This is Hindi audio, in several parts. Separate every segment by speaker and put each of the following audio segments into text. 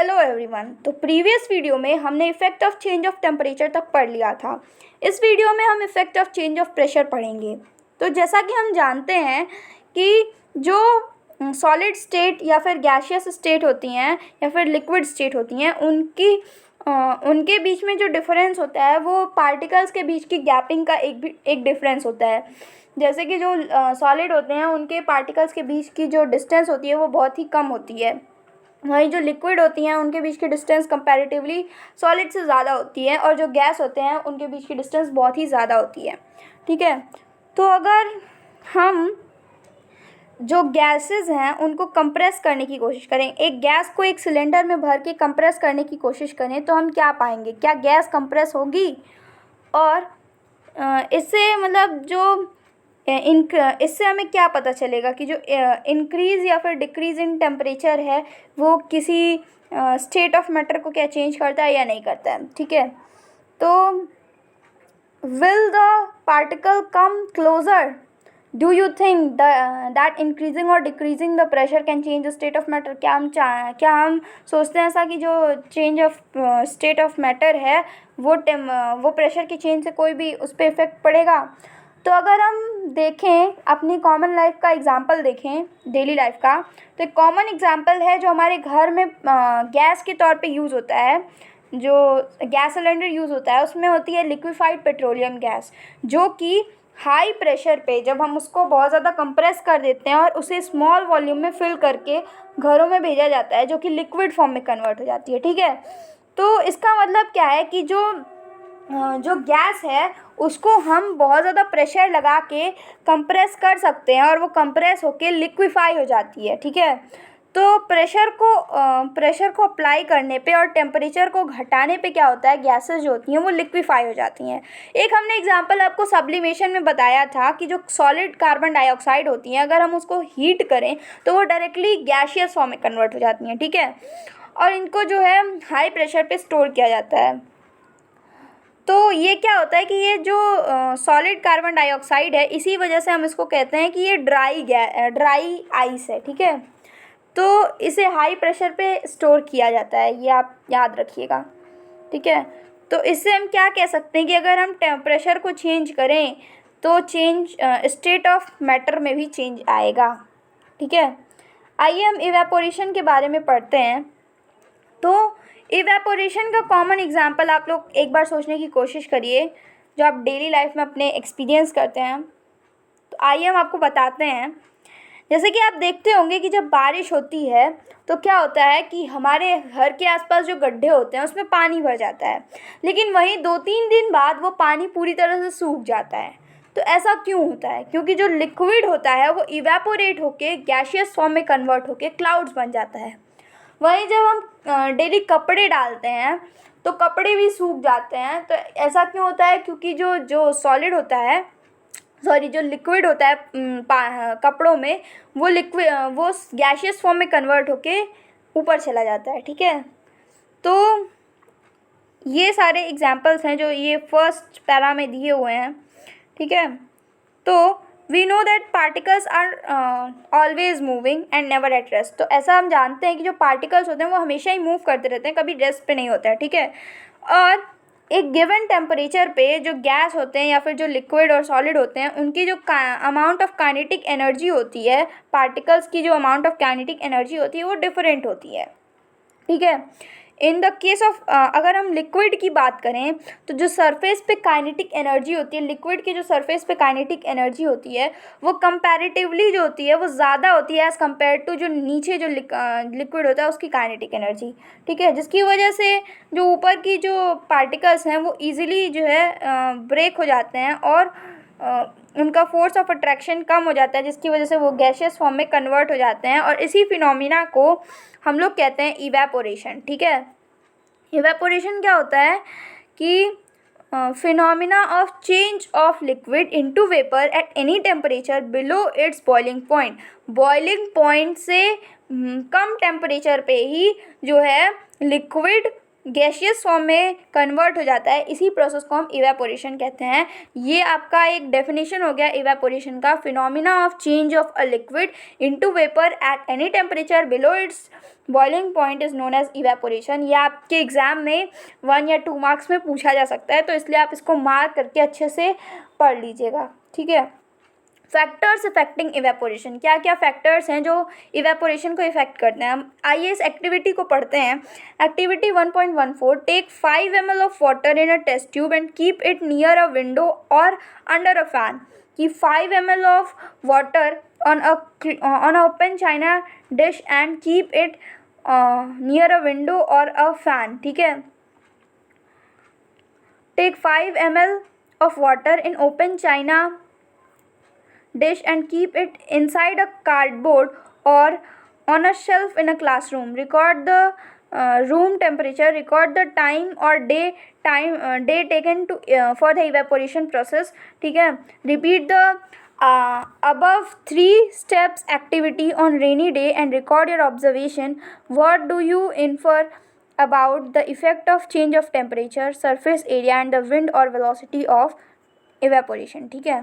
Speaker 1: Hello everyone. तो प्रीवियस वीडियो में हमने effect of change of temperature तक पढ़ लिया था। इस वीडियो में हम effect of change of pressure पढ़ेंगे। तो जैसा कि हम जानते हैं कि जो सॉलिड स्टेट या फिर गैसियस स्टेट होती हैं या फिर लिक्विड स्टेट होती हैं उनके बीच में जो डिफरेंस होता है वो पार्टिकल्स के बीच की गैपिंग का एक डिफरेंस होता है। जैसे कि जो सॉलिड होते हैं उनके पार्टिकल्स के बीच की जो डिस्टेंस होती है वो बहुत ही कम होती है, वहीं जो लिक्विड होती हैं उनके बीच की डिस्टेंस कंपैरेटिवली सॉलिड से ज़्यादा होती है, और जो गैस होते हैं उनके बीच की डिस्टेंस बहुत ही ज़्यादा होती है। ठीक है, तो अगर हम जो गैसेस हैं उनको कंप्रेस करने की कोशिश करें, एक गैस को एक सिलेंडर में भर के कंप्रेस करने की कोशिश करें, तो हम क्या पाएंगे? क्या गैस कंप्रेस होगी? और इससे मतलब जो इससे हमें क्या पता चलेगा कि जो इंक्रीज़ या फिर डिक्रीज़ इन टेम्परेचर है वो किसी स्टेट ऑफ मैटर को क्या चेंज करता है या नहीं करता है। ठीक है, तो will the particle come closer? Do you think that increasing और decreasing the pressure can change the state of matter? क्या हम सोचते हैं ऐसा कि जो change of state of matter है वो प्रेशर के चेंज से कोई भी उस पर इफेक्ट पड़ेगा? तो अगर हम देखें अपनी कॉमन लाइफ का एग्जांपल देखें, डेली लाइफ का, तो एक कॉमन एग्जांपल है जो हमारे घर में गैस के तौर पे यूज़ होता है। जो गैस सिलेंडर यूज़ होता है उसमें होती है लिक्विफाइड पेट्रोलियम गैस, जो कि हाई प्रेशर पे जब हम उसको बहुत ज़्यादा कंप्रेस कर देते हैं और उसे स्मॉल वॉल्यूम में फिल करके घरों में भेजा जाता है, जो कि लिक्विड फॉर्म में कन्वर्ट हो जाती है। ठीक है, तो इसका मतलब क्या है कि जो गैस है उसको हम बहुत ज़्यादा प्रेशर लगा के कंप्रेस कर सकते हैं और वो कंप्रेस होके लिक्विफाई हो जाती है। ठीक है, तो प्रेशर को अप्लाई करने पे और टेम्परेचर को घटाने पे क्या होता है, गैसेस जो होती हैं वो लिक्विफाई हो जाती हैं। एक हमने एग्जांपल आपको सब्लिमेशन में बताया था कि जो सॉलिड कार्बन डाइऑक्साइड होती हैं अगर हम उसको हीट करें तो वो डायरेक्टली गैसियस फॉर्म में कन्वर्ट हो जाती हैं। ठीक है, और इनको जो है हाई प्रेशर पे स्टोर किया जाता है। तो ये क्या होता है कि ये जो सॉलिड कार्बन डाइऑक्साइड है, इसी वजह से हम इसको कहते हैं कि ये ड्राई आइस है। ठीक है, तो इसे हाई प्रेशर पे स्टोर किया जाता है, ये आप याद रखिएगा। ठीक है, तो इससे हम क्या कह सकते हैं कि अगर हम टेम्परेचर को चेंज करें तो स्टेट ऑफ मैटर में भी चेंज आएगा। ठीक है, आइए हम इवेपोरेशन के बारे में पढ़ते हैं। तो इवेपोरेशन का कॉमन एग्जांपल आप लोग एक बार सोचने की कोशिश करिए, जो आप डेली लाइफ में अपने एक्सपीरियंस करते हैं। तो आइए हम आपको बताते हैं। जैसे कि आप देखते होंगे कि जब बारिश होती है तो क्या होता है कि हमारे घर के आसपास जो गड्ढे होते हैं उसमें पानी भर जाता है, लेकिन वहीं 2-3 दिन बाद वो पानी पूरी तरह से सूख जाता है। तो ऐसा क्यों होता है? क्योंकि जो लिक्विड होता है वो इवेपोरेट होके गैसियस फॉर्म में कन्वर्ट होके क्लाउड्स बन जाता है। वहीं जब हम डेली कपड़े डालते हैं तो कपड़े भी सूख जाते हैं। तो ऐसा क्यों होता है? क्योंकि जो सॉलिड होता है, जो लिक्विड होता है कपड़ों में, वो गैसियस फॉर्म में कन्वर्ट होके ऊपर चला जाता है। ठीक है, तो ये सारे एग्जांपल्स हैं जो ये फर्स्ट पैरा में दिए हुए हैं। ठीक है, तो we know that particles are always moving and never at rest. तो ऐसा हम जानते हैं कि जो पार्टिकल्स होते हैं वो हमेशा ही मूव करते रहते हैं, कभी रेस्ट पे नहीं होता है। ठीक है, और एक गिवन टेम्परेचर पे जो गैस होते हैं या फिर जो लिक्विड और सॉलिड होते हैं उनकी जो अमाउंट ऑफ काइनेटिक एनर्जी होती है, पार्टिकल्स की जो अमाउंट ऑफ काइनेटिक एनर्जी होती है वो डिफरेंट होती है। ठीक है, इन द केस ऑफ अगर हम लिक्विड की बात करें तो जो सरफेस पे काइनेटिक एनर्जी होती है, लिक्विड की जो सरफेस पे काइनेटिक एनर्जी होती है वो कंपैरेटिवली जो होती है वो ज़्यादा होती है एज़ कम्पेयर टू जो नीचे जो लिक्विड होता है उसकी काइनेटिक एनर्जी। ठीक है, जिसकी वजह से जो ऊपर की जो पार्टिकल्स हैं वो ईजिली जो है ब्रेक हो जाते हैं और उनका फोर्स ऑफ अट्रैक्शन कम हो जाता है, जिसकी वजह से वो गैसियस फॉर्म में कन्वर्ट हो जाते हैं, और इसी फिनोमिना को हम लोग कहते हैं इवेपोरेशन। ठीक है, इवेपोरेशन क्या होता है कि phenomena of change of liquid into vapour at any temperature below its boiling point. Boiling point से कम टेम्परेचर पे ही जो है लिक्विड गैसियस फॉर्म में कन्वर्ट हो जाता है, इसी प्रोसेस को हम इवेपोरेशन कहते हैं। ये आपका एक डेफिनेशन हो गया इवेपोरेशन का। Phenomena of change of a liquid into vapour at any temperature below its boiling point is known as evaporation. ये आपके एग्जाम में 1 या 2 मार्क्स में पूछा जा सकता है, तो इसलिए आप इसको मार्क करके अच्छे से पढ़ लीजिएगा, ठीक है। फैक्टर्स इफेक्टिंग इवेपोरेशन, क्या क्या फैक्टर्स हैं जो इवेपोरेशन को इफेक्ट करते हैं। हम आइए इस एक्टिविटी को पढ़ते हैं। Activity 1.14, take 5 ml of water in a test tube and keep it near a window और अंडर अ फैन। कि 5 ml of water on a open china dish and keep it near a window और अ फैन, ठीक है। Take 5 ml of water in open china dish and keep it inside a cardboard or on a shelf in a classroom. Record the room temperature, record the time or day taken to for the evaporation process, ठीक है। repeat the above 3 steps activity on rainy day and record your observation. What do you infer about the effect of change of temperature, surface area and the wind or velocity of evaporation, ठीक है।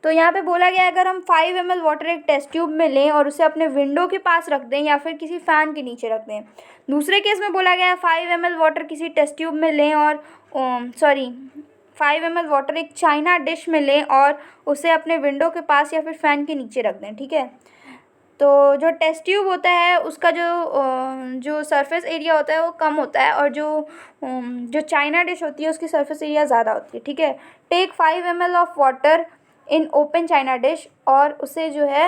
Speaker 1: तो यहाँ पे बोला गया है अगर हम 5 ml वाटर एक टेस्ट ट्यूब में लें और उसे अपने विंडो के पास रख दें या फिर किसी फ़ैन के नीचे रख दें। दूसरे केस में बोला गया है 5 ml वाटर किसी टेस्ट ट्यूब में लें और 5 ml वाटर एक चाइना डिश में लें और उसे अपने विंडो के पास या फिर फ़ैन के नीचे रख दें, ठीक है। तो जो टेस्ट ट्यूब होता है उसका जो सरफेस एरिया होता है वो कम होता है और जो चाइना डिश होती है उसकी सरफेस एरिया ज़्यादा होती है, ठीक है। Take 5 ml of water in open china dish और उसे जो है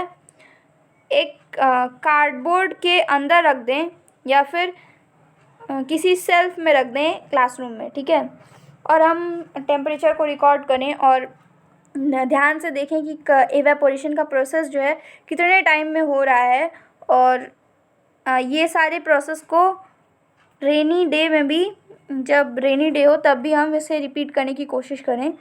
Speaker 1: एक कार्डबोर्ड के अंदर रख दें या फिर किसी सेल्फ में रख दें क्लासरूम में, ठीक है। और हम टेम्परेचर को रिकॉर्ड करें और ध्यान से देखें कि इवेपोरेशन का प्रोसेस जो है कितने टाइम में हो रहा है। और ये सारे प्रोसेस को रेनी डे में भी, जब रेनी डे हो तब भी हम इसे रिपीट करने की कोशिश करें,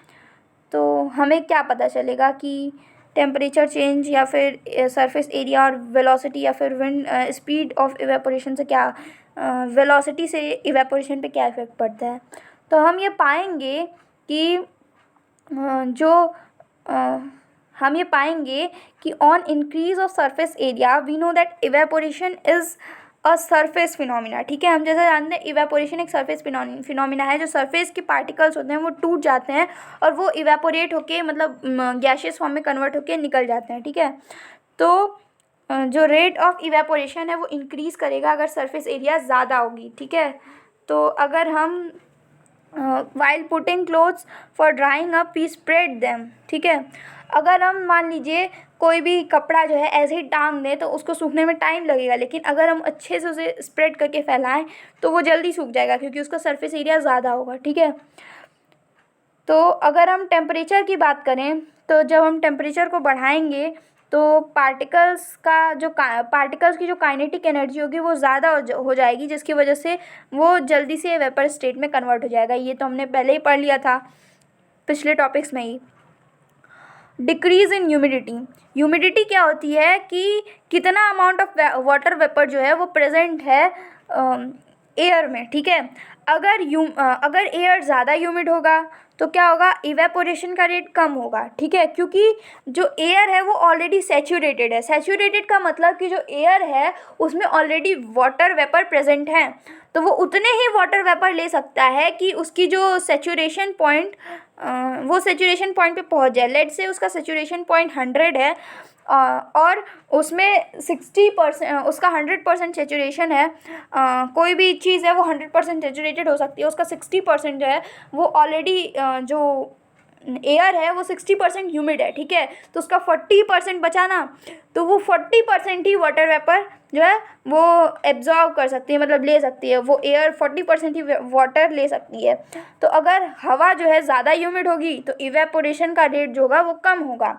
Speaker 1: तो हमें क्या पता चलेगा कि टेम्परेचर चेंज या फिर सरफेस एरिया और वेलोसिटी या फिर विंड स्पीड ऑफ इवेपोरेशन से क्या, वेलोसिटी से इवेपोरेशन पे क्या इफ़ेक्ट पड़ता है। तो हम ये पाएंगे कि on increase of surface area we know that evaporation is a surface phenomena, ठीक है। हम जैसा जानते हैं इवेपोरेशन एक सरफेस फिनोमिना है। जो सरफेस के पार्टिकल्स होते हैं वो टूट जाते हैं और वो इवेपोरेट होके मतलब गैसियस फॉर्म में कन्वर्ट होके निकल जाते हैं, ठीक है। तो जो रेट ऑफ इवेपोरेशन है वो इंक्रीज़ करेगा अगर सरफेस एरिया ज़्यादा होगी, ठीक है। तो अगर हम while putting clothes for drying up we spread them, ठीक है। अगर हम मान लीजिए कोई भी कपड़ा जो है ऐसे ही टांग दें तो उसको सूखने में टाइम लगेगा, लेकिन अगर हम अच्छे से उसे स्प्रेड करके फैलाएं तो वो जल्दी सूख जाएगा क्योंकि उसका सरफेस एरिया ज़्यादा होगा, ठीक है। तो अगर हम टेम्परेचर की बात करें तो जब हम टेम्परेचर को बढ़ाएंगे तो पार्टिकल्स की जो काइनेटिक एनर्जी होगी वो ज़्यादा हो जाएगी, जिसकी वजह से वो जल्दी से वेपर स्टेट में कन्वर्ट हो जाएगा। ये तो हमने पहले ही पढ़ लिया था पिछले टॉपिक्स में ही। डिक्रीज़ इन ह्यूमिडिटी क्या होती है कि कितना अमाउंट ऑफ वाटर वेपर जो है वो प्रेजेंट है एयर में, ठीक है। अगर एयर ज़्यादा ह्यूमिड होगा तो क्या होगा, इवेपोरेशन का रेट कम होगा, ठीक है। क्योंकि जो एयर है वो ऑलरेडी सैचुरेटेड है। सैचुरेटेड का मतलब कि जो एयर है उसमें ऑलरेडी वाटर वेपर प्रेजेंट है, तो वो उतने ही वाटर वेपर ले सकता है कि उसकी जो सैचुरेशन पॉइंट वो सैचुरेशन पॉइंट पे पहुंच जाए। लेट से उसका सैचुरेशन पॉइंट 100 है और उसमें 60% उसका 100% सैचुरेशन है। कोई भी चीज़ है वो 100% सैचुरेटेड हो सकती है, उसका 60% जो है वो ऑलरेडी जो एयर है वो 60% ह्यूमिड है, ठीक है। तो उसका 40% बचा ना, तो वो 40% ही वाटर वेपर जो है वो एब्जॉर्ब कर सकती है, मतलब ले सकती है। वो एयर 40% ही वाटर ले सकती है। तो अगर हवा जो है ज़्यादा ह्यूमिड होगी तो इवेपोरेशन का रेट जो होगा वो कम होगा,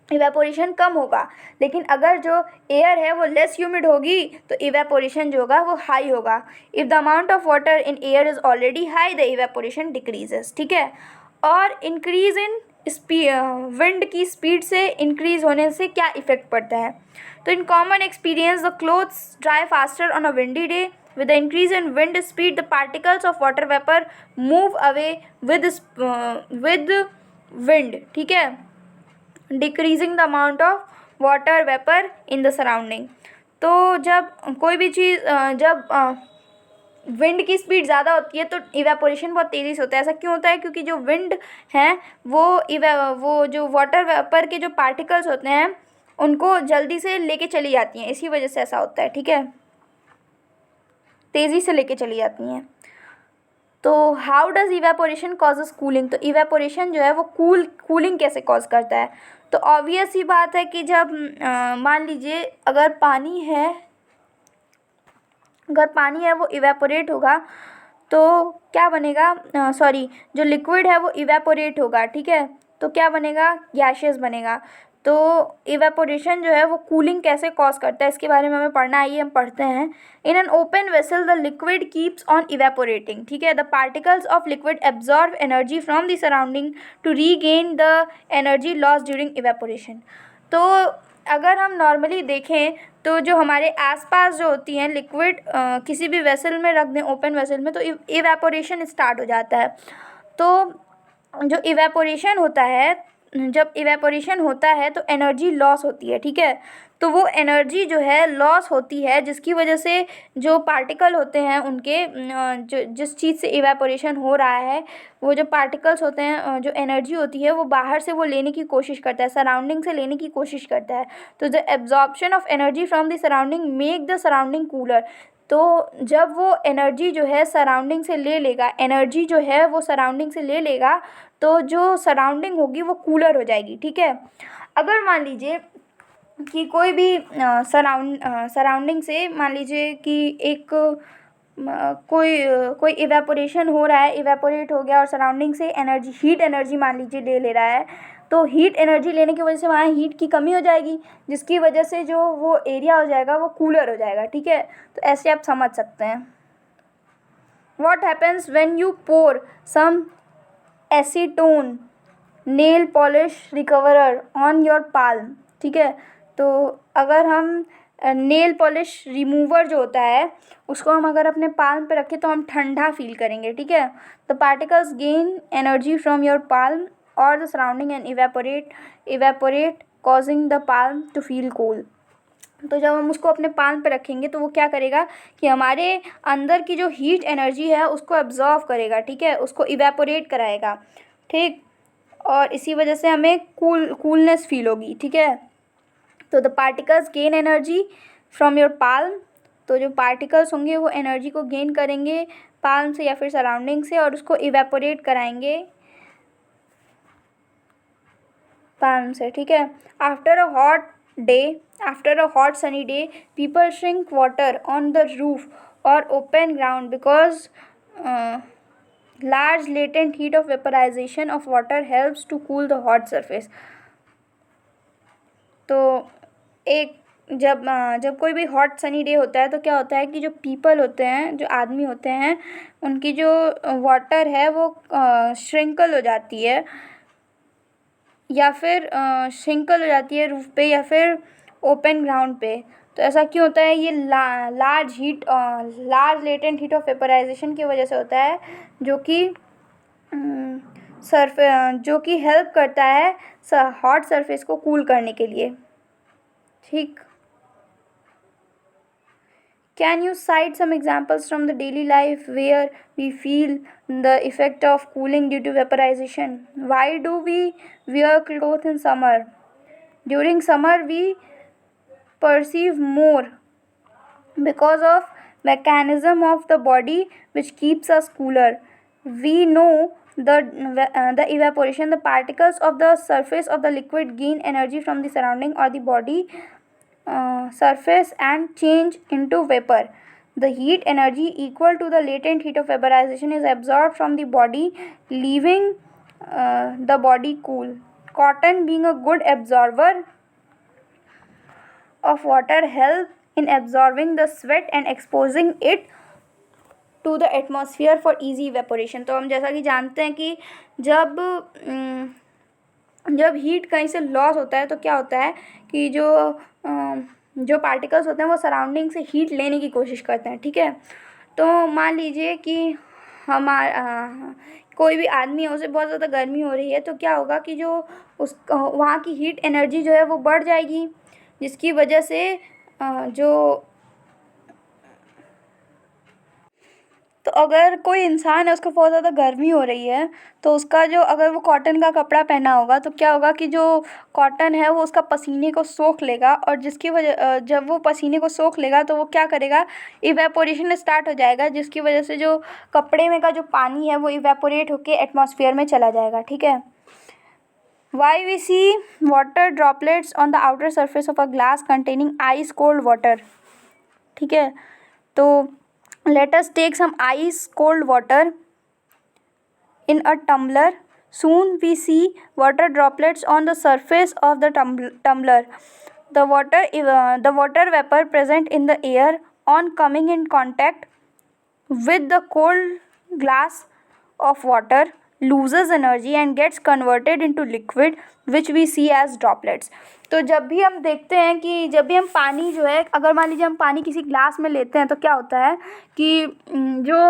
Speaker 1: इवेपोरेशन कम होगा। लेकिन अगर जो एयर है वो लेस ह्यूमिड होगी तो इवेपोरेशन जो होगा वो हाई होगा। If the amount of water in air is already high the evaporation decreases, ठीक है। और इंक्रीज़ इन विंड की स्पीड से इंक्रीज़ होने से क्या इफ़ेक्ट पड़ता है। तो in common experience the clothes dry faster on a windy day with the increase in wind speed, the particles of water vapor move away with wind, ठीक है, decreasing the amount of water vapor in the surrounding. तो जब कोई भी चीज़ जब विंड की स्पीड ज़्यादा होती है तो इवेपोरेशन बहुत तेज़ी से होता है. ऐसा क्यों होता है? क्योंकि जो विंड है वो जो वाटर वेपर के जो पार्टिकल्स होते हैं उनको जल्दी से लेके चली जाती हैं, इसी वजह से ऐसा होता है, ठीक है, तेज़ी से लेके चली जाती हैं. तो how does evaporation causes cooling? तो इवेपोरेशन जो है वो कूलिंग कैसे कॉज करता है? तो ऑब्वियस ही बात है कि जब मान लीजिए अगर पानी है वो इवेपोरेट होगा तो क्या बनेगा, जो लिक्विड है वो इवेपोरेट होगा, ठीक है, तो क्या बनेगा, गैशियस बनेगा. तो इवेपोरेशन जो है वो कूलिंग कैसे कॉज करता है इसके बारे में हमें पढ़ना है, हम पढ़ते हैं. In an open vessel the liquid keeps on evaporating, ठीक है. The particles of liquid absorb energy from the surrounding to regain the energy loss during evaporation. तो अगर हम नॉर्मली देखें तो जो हमारे आसपास जो होती हैं लिक्विड किसी भी वेसल में रख दें, ओपन वेसल में, तो इवेपोरेशन स्टार्ट हो जाता है. तो जो इवेपोरेशन होता है, जब इवेपोरेशन होता है तो एनर्जी लॉस होती है, ठीक है. तो वो एनर्जी जो है लॉस होती है जिसकी वजह से जो पार्टिकल होते हैं उनके जो जिस चीज़ से इवेपोरेशन हो रहा है वो जो पार्टिकल्स होते हैं, जो एनर्जी होती है वो बाहर से वो लेने की कोशिश करता है, सराउंडिंग से लेने की कोशिश करता है. तो the absorption of energy from the surrounding make the surrounding cooler. तो जब वो एनर्जी जो है सराउंडिंग से ले लेगा, एनर्जी जो है वो सराउंडिंग से ले लेगा तो जो सराउंडिंग होगी वो कूलर हो जाएगी, ठीक है. अगर मान लीजिए कि कोई भी सराउंडिंग से मान लीजिए कि एक कोई इवेपोरेशन हो रहा है, इवेपोरेट हो गया और सराउंडिंग से एनर्जी, हीट एनर्जी मान लीजिए ले रहा है, तो हीट एनर्जी लेने की वजह से वहाँ हीट की कमी हो जाएगी जिसकी वजह से जो वो एरिया हो जाएगा वो कूलर हो जाएगा, ठीक है. तो ऐसे आप समझ सकते हैं. What happens when you pour some acetone nail polish recoverer on your palm, ठीक है. तो अगर हम नेल पॉलिश रिमूवर जो होता है उसको हम अगर अपने पाल्म पे रखें तो हम ठंडा फील करेंगे, ठीक है. The particles gain energy from your palm और the surrounding and evaporate causing the palm to feel cold. तो जब हम उसको अपने पाल्म पे रखेंगे तो वो क्या करेगा कि हमारे अंदर की जो हीट एनर्जी है उसको एब्जॉर्व करेगा, ठीक है, उसको इवेपोरेट कराएगा, ठीक, और इसी वजह से हमें कूलनेस फील होगी, ठीक है. तो the particles gain energy from your palm. तो जो पार्टिकल्स होंगे वो एनर्जी को गेन करेंगे पाल्म से या फिर सराउंडिंग से और उसको इवेपोरेट कराएंगे पाल्म से, ठीक है. After a hot sunny day, people drink water on the roof or open ground because large latent heat of vaporization of water helps to cool the hot surface. तो जब कोई भी हॉट सनी डे होता है तो क्या होता है कि जो पीपल होते हैं, जो आदमी होते हैं, उनकी जो वाटर है वो श्रिंकल हो जाती है या फिर श्रिंकल हो जाती है रूफ पे या फिर ओपन ग्राउंड पे. तो ऐसा क्यों होता है? ये large latent heat of vaporisation की वजह से होता है जो कि हेल्प करता है हॉट सरफेस को कूल करने के लिए, ठीक. Can you cite some examples from the daily life where we feel the effect of cooling due to vaporization? Why do we wear clothes in summer? During summer we perceive more because of mechanism of the body which keeps us cooler. We know the evaporation, the particles of the surface of the liquid gain energy from the surrounding or the body surface and change into vapor. The heat energy equal to the latent heat of vaporization is absorbed from the body, leaving the body cool. Cotton, being a good absorber of water, help in absorbing the sweat and exposing it to the atmosphere for easy evaporation. तो हम जैसा कि जानते हैं कि जब हीट कहीं से लॉस होता है तो क्या होता है कि जो पार्टिकल्स होते हैं वो सराउंडिंग से हीट लेने की कोशिश करते हैं, ठीक है. तो मान लीजिए कि कोई भी आदमी है, उसे बहुत ज़्यादा गर्मी हो रही है, तो क्या होगा कि जो वहाँ की हीट एनर्जी जो है वो बढ़ जाएगी, जिसकी वजह से जो तो अगर कोई इंसान है, उसको बहुत ज़्यादा गर्मी हो रही है, तो उसका जो अगर वो कॉटन का कपड़ा पहना होगा, तो क्या होगा कि जो कॉटन है वो उसका पसीने को सोख लेगा, और जिसकी वजह जब वो पसीने को सोख लेगा तो वो क्या करेगा, इवेपोरेशन स्टार्ट हो जाएगा, जिसकी वजह से जो कपड़े में का जो पानी है वो इवेपोरेट होके एटमॉस्फेयर में चला जाएगा। ठीक है। Why we see water droplets on the outer surface of a glass containing ice cold water. ठीक है। तो let us take some ice cold water in a tumbler. Soon we see water droplets on the surface of the tumbler. The water vapor present in the air on coming in contact with the cold glass of water loses energy and gets converted into liquid which we see as droplets. तो जब भी हम देखते हैं कि जब भी हम पानी जो है, अगर मान लीजिए हम पानी किसी ग्लास में लेते हैं, तो क्या होता है कि जो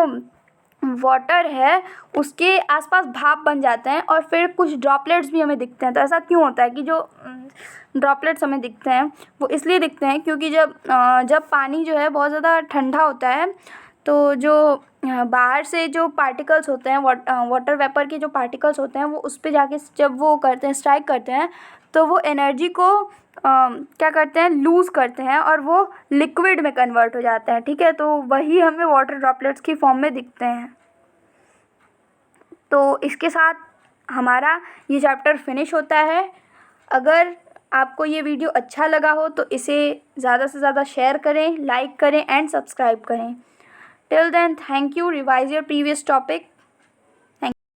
Speaker 1: वाटर है उसके आसपास भाप बन जाते हैं और फिर कुछ ड्रॉपलेट्स भी हमें दिखते हैं। तो ऐसा क्यों होता है कि जो ड्रॉपलेट्स हमें दिखते हैं वो इसलिए दिखते हैं क्योंकि जब पानी जो है बहुत ज़्यादा ठंडा होता है, तो जो बाहर से जो पार्टिकल्स होते हैं, वाटर वेपर के जो पार्टिकल्स होते हैं, वो उस पे जाके जब वो करते हैं, स्ट्राइक करते हैं, तो वो एनर्जी को क्या करते हैं, लूज़ करते हैं और वो लिक्विड में कन्वर्ट हो जाते हैं। ठीक है। तो वही हमें वाटर ड्रॉपलेट्स की फॉर्म में दिखते हैं। तो इसके साथ हमारा ये चैप्टर फिनिश होता है। अगर आपको ये वीडियो अच्छा लगा हो तो इसे ज़्यादा से ज़्यादा शेयर करें, लाइक करें एंड सब्सक्राइब करें। Till then, thank you. Revise your previous topic.